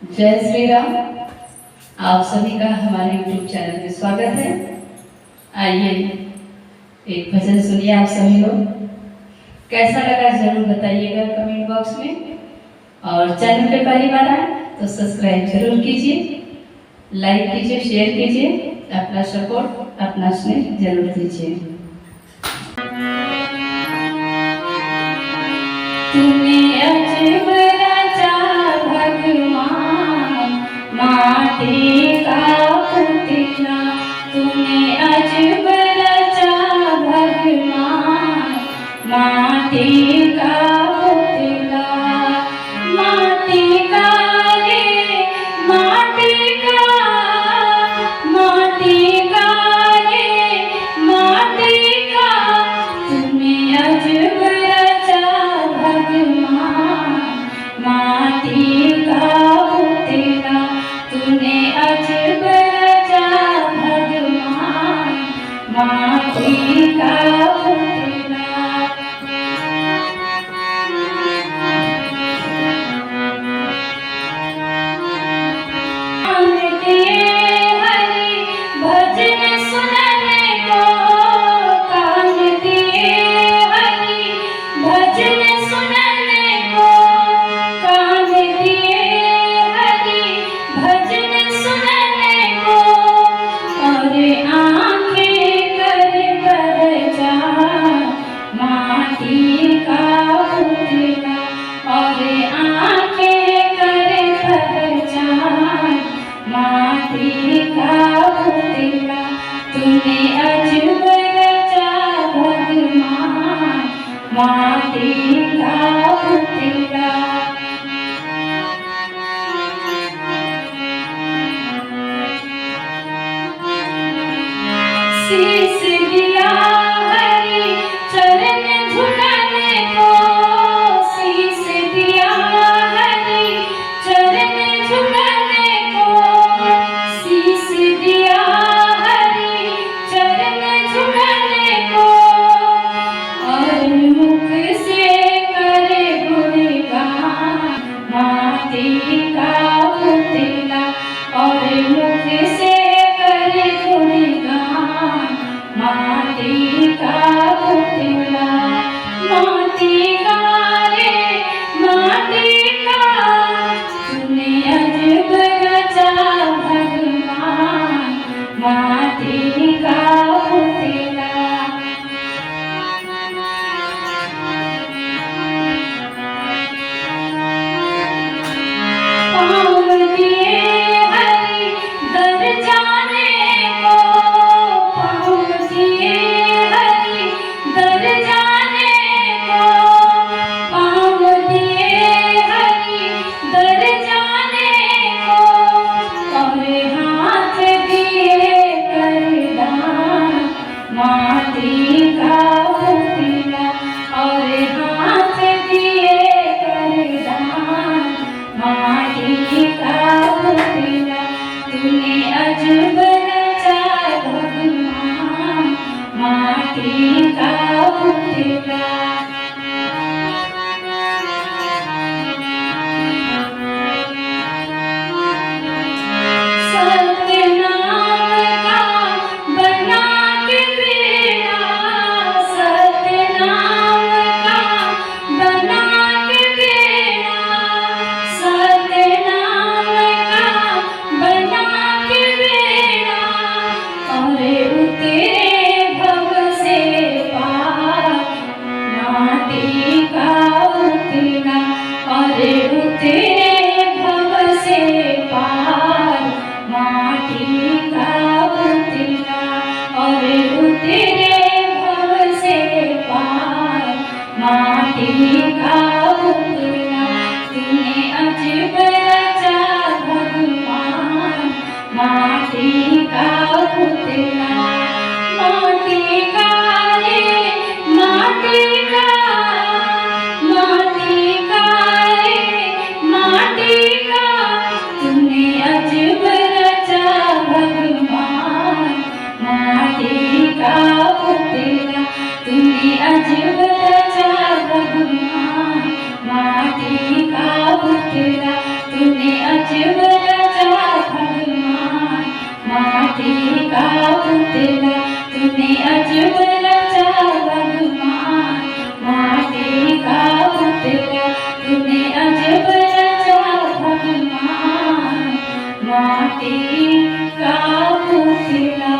जय श्री राम। आप सभी का हमारे YouTube चैनल में स्वागत है। आइए एक भजन सुनिए आप सभी लोग। कैसा लगा जरूर बताइएगा कमेंट बॉक्स में, और चैनल पे पहली बार आए तो सब्सक्राइब जरूर कीजिए, लाइक कीजिए, शेयर कीजिए, अपना सपोर्ट अपना स्नेह जरूर दीजिए। तूने अजब रचा भगवान माटी का पुतला, तूने अजब रचा भगवान माटी का पुतला। माटी का रे माटी का, माटी का रे माटी का, तूने अजब माटी का पुतला, तूने अजब रचा भगवान माटी का पुतला। तूने अजब रचा भगवान माटी का पुतला। शीश दिया हरि चरण झुकाने को, शीश दिया हरि चरण झुकाने को, शीश दिया झुकाने को, और मुख से करे गुणगान माटी का पुतला, और मुख से करे गुणगान माटी का पुतला। माटी का रे माटी का, तूने अजब रचा भगवान माटी का पुतला। पाँव दिए हरि दर जाने को, पाँव दिए हरि दर जाने को, पाँव दिए हरि दर जाने को, और हाथ दिए कर दान माटी का पुतला, और हाथ दिए कर दान माटी का पुतला। तूने अजब रचा भगवान माटी का पुतला। माटी का पुतला, तूने अजब रचा भगवान माटी का पुतला। माटी का रे माटी का, माटी का रे माटी का, तूने अजब रचा भगवान माटी का पुतला, तूने अजब रचा भगवान माटी का पुतला, तूने अजब का पुतला तूने अजब रचा भगवान, माटी का पुतला तूने अजब रचा भगवान, माटी का पुतला।